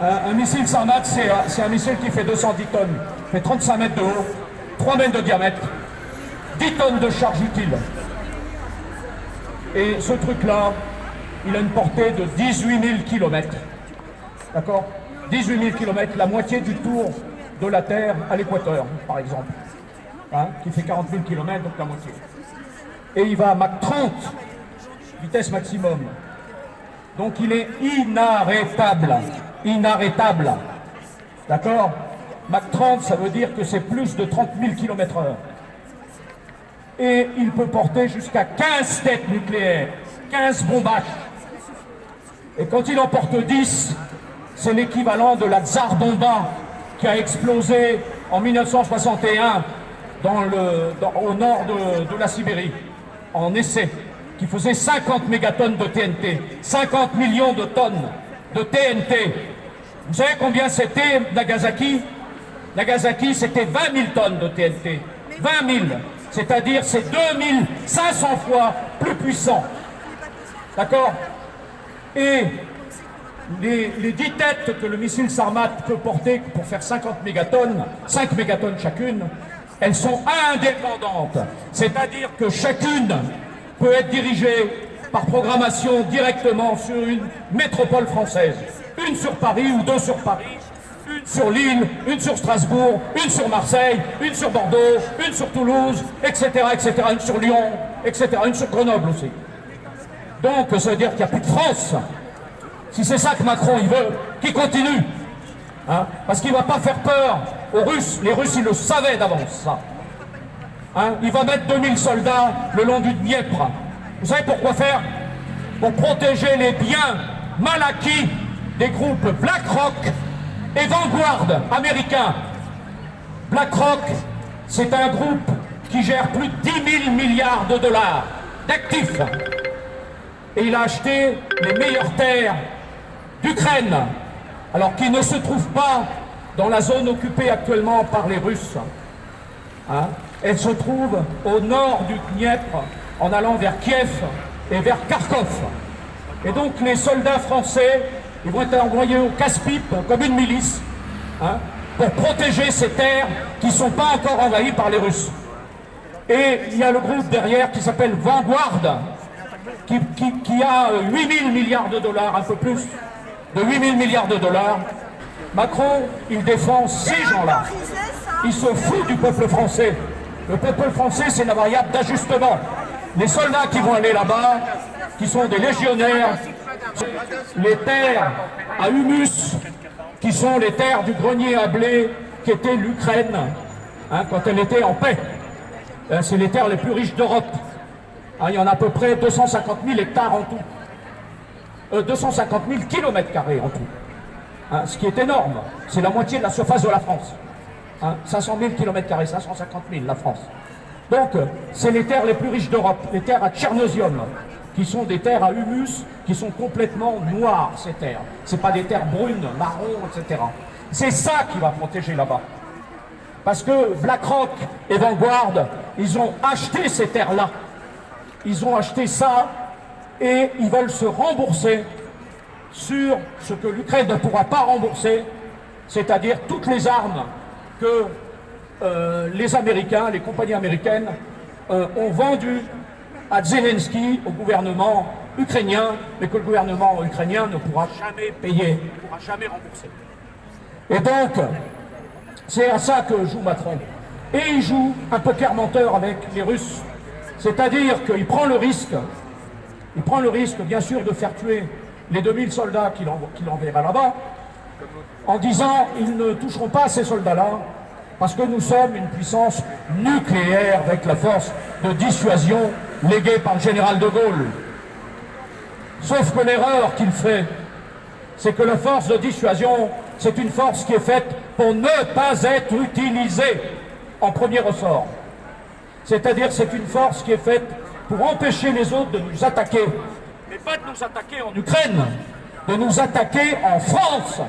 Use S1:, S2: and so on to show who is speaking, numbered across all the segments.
S1: Un missile Sarmat, c'est un missile qui fait 210 tonnes, fait 35 mètres de haut, 3 mètres de diamètre, 10 tonnes de charge utile. Et ce truc-là, il a une portée de 18 000 km. D'accord? 18 000 km, la moitié du tour de la Terre à l'équateur, par exemple. Hein, qui fait 40 000 km, donc la moitié. Et il va à Mach 30, vitesse maximum. Donc il est inarrêtable. Inarrêtable. D'accord? Mach 30, ça veut dire que c'est plus de 30 000 km/h. Et il peut porter jusqu'à 15 têtes nucléaires, 15 bombages. Et quand il en porte 10, c'est l'équivalent de la Tsar Bomba qui a explosé en 1961 au nord de la Sibérie, en essai, qui faisait 50 mégatonnes de TNT, 50 millions de tonnes de TNT. Vous savez combien c'était Nagasaki? Nagasaki, c'était 20 000 tonnes de TNT. 20 000, c'est-à-dire c'est 2500 fois plus puissant. D'accord? Et les 10 têtes que le missile Sarmat peut porter pour faire 50 mégatonnes, 5 mégatonnes chacune, elles sont indépendantes. C'est-à-dire que chacune peut être dirigée par programmation directement sur une métropole française. Une sur Paris ou deux sur Paris, une sur Lille, une sur Strasbourg, une sur Marseille, une sur Bordeaux, une sur Toulouse, etc., etc., une sur Lyon, etc., une sur Grenoble aussi. Donc ça veut dire qu'il n'y a plus de France. Si c'est ça que Macron il veut, qu'il continue. Hein, parce qu'il ne va pas faire peur aux Russes. Les Russes, ils le savaient d'avance, ça. Hein, il va mettre 2000 soldats le long du Dniepr. Vous savez pourquoi faire? Pour protéger les biens mal acquis des groupes BlackRock et Vanguard américains. BlackRock, c'est un groupe qui gère plus de 10 000 milliards de dollars d'actifs. Et il a acheté les meilleures terres d'Ukraine, alors qu'il ne se trouve pas dans la zone occupée actuellement par les Russes. Hein? Elle se trouve au nord du Dniepr, en allant vers Kiev et vers Kharkov. Et donc les soldats français, ils vont être envoyés au casse-pipe comme une milice, hein, pour protéger ces terres qui ne sont pas encore envahies par les Russes. Et il y a le groupe derrière qui s'appelle Vanguard, qui a 8 000 milliards de dollars, un peu plus de 8 000 milliards de dollars. Macron, il défend ces gens-là. Il se fout du peuple français. Le peuple français, c'est la variable d'ajustement. Les soldats qui vont aller là-bas, qui sont des légionnaires, les terres à humus, qui sont les terres du grenier à blé qui était l'Ukraine, hein, quand elle était en paix. C'est les terres les plus riches d'Europe. Hein, il y en a à peu près 250 000 hectares en tout. 250 000 kilomètres carrés en tout. Hein, ce qui est énorme. C'est la moitié de la surface de la France. Hein, 500 000 kilomètres carrés, 550 000 la France. Donc, c'est les terres les plus riches d'Europe, les terres à Tchernosium, qui sont des terres à humus, qui sont complètement noires, ces terres. Ce n'est pas des terres brunes, marron, etc. C'est ça qui va protéger là-bas. Parce que BlackRock et Vanguard, ils ont acheté ces terres-là. Ils ont acheté ça et ils veulent se rembourser sur ce que l'Ukraine ne pourra pas rembourser, c'est-à-dire toutes les armes que les Américains, les compagnies américaines ont vendues à Zelensky, au gouvernement ukrainien, mais que le gouvernement ukrainien ne pourra jamais payer, ne pourra jamais rembourser. Et donc, c'est à ça que joue Macron. Et il joue un poker menteur avec les Russes. C'est-à-dire qu'il prend le risque, bien sûr, de faire tuer les 2000 soldats qu'il enverra là-bas, en disant ils ne toucheront pas à ces soldats-là, parce que nous sommes une puissance nucléaire avec la force de dissuasion léguée par le général de Gaulle. Sauf que l'erreur qu'il fait, c'est que la force de dissuasion, c'est une force qui est faite pour ne pas être utilisée en premier ressort. C'est-à-dire c'est une force qui est faite pour empêcher les autres de nous attaquer. Mais pas de nous attaquer en Ukraine, de nous attaquer en France,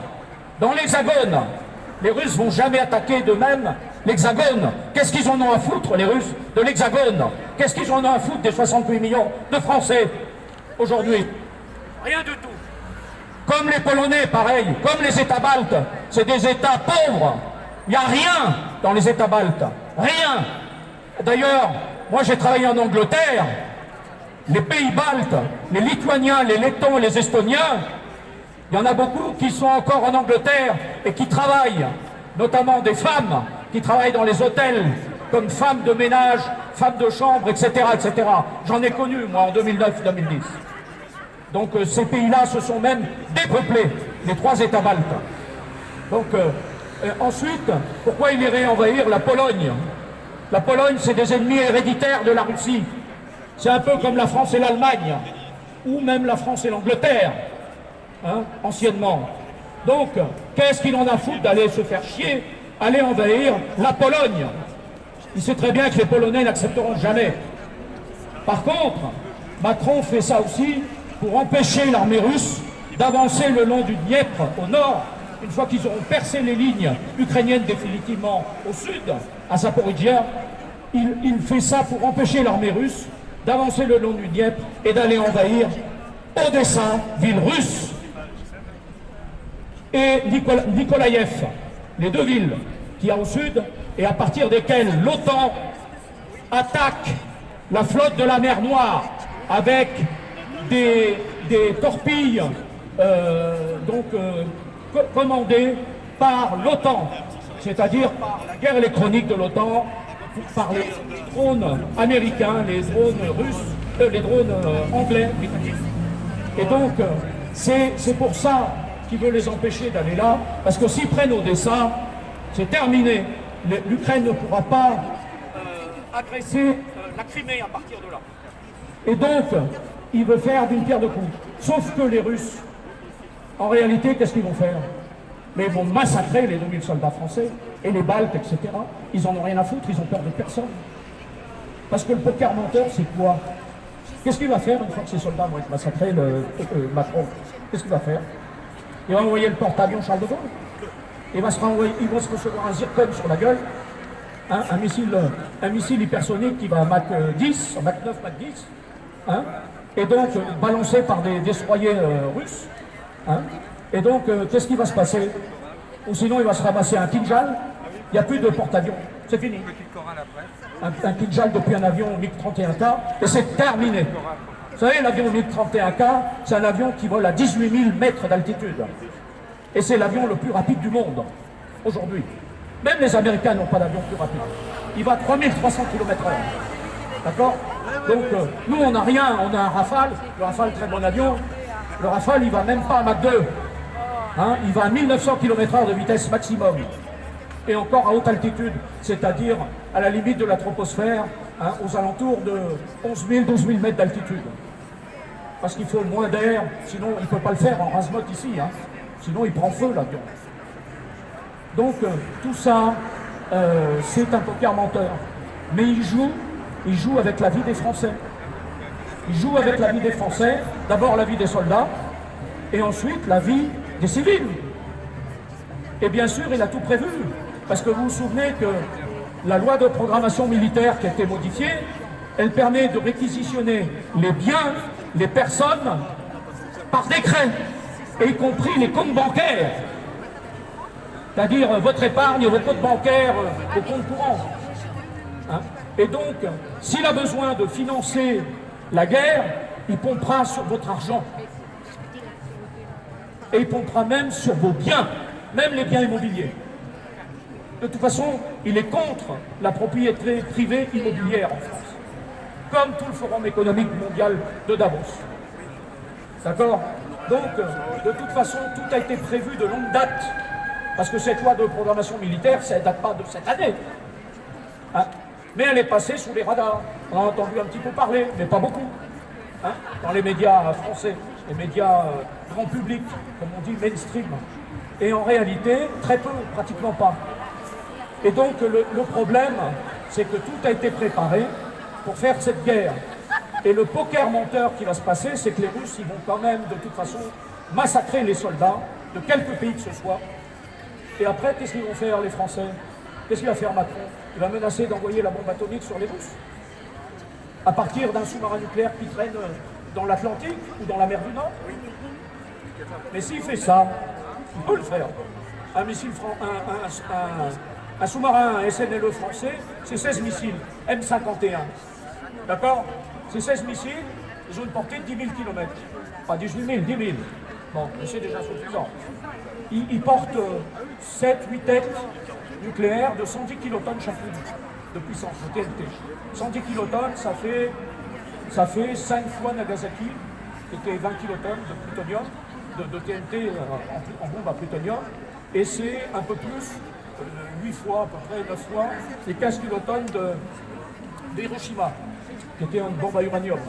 S1: dans l'Hexagone. Les Russes vont jamais attaquer d'eux-mêmes l'Hexagone. Qu'est-ce qu'ils en ont à foutre, les Russes, de l'Hexagone? Qu'est-ce qu'ils en ont à foutre des 68 millions de Français aujourd'hui? Rien du tout. Comme les Polonais, pareil, comme les États baltes, c'est des États pauvres. Il n'y a rien dans les États baltes, rien. D'ailleurs, moi j'ai travaillé en Angleterre, les pays baltes, les Lituaniens, les Lettons et les Estoniens, il y en a beaucoup qui sont encore en Angleterre et qui travaillent, notamment des femmes qui travaillent dans les hôtels comme femmes de ménage, femmes de chambre, etc. etc. J'en ai connu, moi, en 2009-2010. Donc ces pays-là se sont même dépeuplés, les 3 États baltes. Donc ensuite, pourquoi il irait envahir la Pologne? La Pologne, c'est des ennemis héréditaires de la Russie. C'est un peu comme la France et l'Allemagne, ou même la France et l'Angleterre, hein, anciennement. Donc, qu'est-ce qu'il en a foutu d'aller se faire chier, aller envahir la Pologne? Il sait très bien que les Polonais n'accepteront jamais. Par contre, Macron fait ça aussi pour empêcher l'armée russe d'avancer le long du Dniepr au nord, une fois qu'ils auront percé les lignes ukrainiennes définitivement au sud, à Zaporijia. Il fait ça pour empêcher l'armée russe d'avancer le long du Dniepr et d'aller envahir Odessa, ville russe, et Nikolaïev, les 2 villes qu'il y a au sud, et à partir desquelles l'OTAN attaque la flotte de la mer Noire avec des torpilles commandées par l'OTAN, c'est-à-dire par la guerre électronique de l'OTAN, par les drones américains, les drones russes, les drones anglais, britanniques. Et donc, c'est pour ça qu'il veut les empêcher d'aller là, parce que s'ils prennent Odessa, c'est terminé. L'Ukraine ne pourra pas agresser la Crimée à partir de là. Et donc, il veut faire d'une pierre deux coups. Sauf que les Russes, en réalité, qu'est-ce qu'ils vont faire? Mais ils vont massacrer les 2000 soldats français, et les Baltes, etc. Ils en ont rien à foutre, ils ont peur de personne. Parce que le poker menteur, c'est quoi? Qu'est-ce qu'il va faire une fois que ces soldats vont être massacrés, Macron? Qu'est-ce qu'il va faire? Il va envoyer le porte-avions Charles de Gaulle. Il va se recevoir un zircon sur la gueule, hein, un missile hypersonique qui va à Mach 10, Mach 9, Mach 10, hein, et donc balancé par des destroyers russes. Hein, et donc, qu'est-ce qui va se passer? Ou sinon, il va se ramasser un Kinjal. Il n'y a plus de porte-avions. C'est fini. Un Kinjal depuis un avion MiG-31K, et c'est terminé. Vous savez, l'avion MiG-31K, c'est un avion qui vole à 18 000 mètres d'altitude. Et c'est l'avion le plus rapide du monde, aujourd'hui. Même les Américains n'ont pas d'avion plus rapide. Il va à 3300 km/h. D'accord? Donc, nous, on n'a rien. On a un Rafale. Le Rafale, très bon avion. Le Rafale, il va même pas à Mach 2. Hein, il va à 1900 km/h de vitesse maximum. Et encore à haute altitude, c'est-à-dire à la limite de la troposphère, hein, aux alentours de 11 000, 12 000 mètres d'altitude. Parce qu'il faut moins d'air, sinon il ne peut pas le faire en Razmot ici. Hein. Sinon, il prend feu, l'avion. Donc, tout ça, c'est un poker menteur. Mais il joue avec la vie des Français. Il joue avec la vie des Français, d'abord la vie des soldats, et ensuite la vie des civils. Et bien sûr, il a tout prévu. Parce que vous vous souvenez que la loi de programmation militaire qui a été modifiée, elle permet de réquisitionner les biens, les personnes, par décret. Et y compris les comptes bancaires, c'est-à-dire votre épargne, vos comptes bancaires, vos comptes courants. Hein? Et donc, s'il a besoin de financer la guerre, il pompera sur votre argent. Et il pompera même sur vos biens, même les biens immobiliers. De toute façon, il est contre la propriété privée immobilière en France, comme tout le Forum économique mondial de Davos. D'accord? Donc, de toute façon, tout a été prévu de longue date, parce que cette loi de programmation militaire, ça ne date pas de cette année. Hein? Mais elle est passée sous les radars. On a entendu un petit peu parler, mais pas beaucoup. Hein? Dans les médias français, les médias grand public, comme on dit mainstream. Et en réalité, très peu, pratiquement pas. Et donc, le problème, c'est que tout a été préparé pour faire cette guerre. Et le poker menteur qui va se passer, c'est que les Russes, ils vont quand même, de toute façon, massacrer les soldats de quelque pays que ce soit. Et après, qu'est-ce qu'ils vont faire, les Français? Qu'est-ce qu'il va faire Macron? Il va menacer d'envoyer la bombe atomique sur les Russes, à partir d'un sous-marin nucléaire qui traîne dans l'Atlantique ou dans la mer du Nord. Mais s'il fait ça, il peut le faire. Un sous-marin, un SNLE français, c'est 16 missiles M51. D'accord? Ces 16 missiles, ils ont une portée de 10 000 km. Pas 18 000, 10 000. Bon, mais c'est déjà suffisant. Ils portent 7-8 têtes nucléaires de 110 kilotonnes chacune de puissance, de TNT. 110 kilotonnes, ça fait 5 fois Nagasaki, qui était 20 kilotonnes de plutonium, de TNT en bombe à plutonium, et c'est un peu plus, 8 fois, à peu près 9 fois, les 15 kilotonnes d'Hiroshima, qui était une bombe à uranium.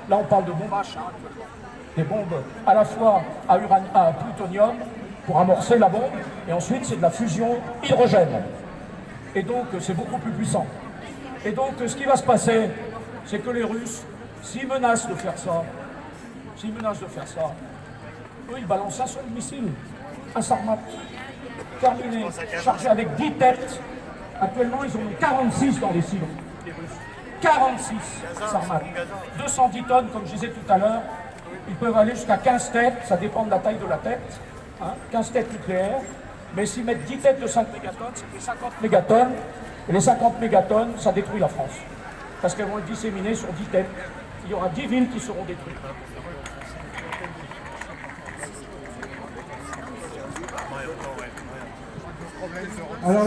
S1: Là, on parle de bombes H, des bombes à la fois à plutonium pour amorcer la bombe, et ensuite c'est de la fusion hydrogène. Et donc c'est beaucoup plus puissant. Et donc ce qui va se passer, c'est que les Russes, s'ils menacent de faire ça, eux ils balancent un seul missile, un Sarmat, terminé, chargé avec 10 têtes. Actuellement ils en ont 46 dans les silos, les Russes. 46 Sarmat. 210 tonnes, comme je disais tout à l'heure, ils peuvent aller jusqu'à 15 têtes, ça dépend de la taille de la tête, 15 têtes nucléaires, mais s'ils mettent 10 têtes de 5 mégatonnes, ça fait 50 mégatonnes, et les 50 mégatonnes, ça détruit la France, parce qu'elles vont être disséminées sur 10 têtes. Il y aura 10 villes qui seront détruites.
S2: Alors,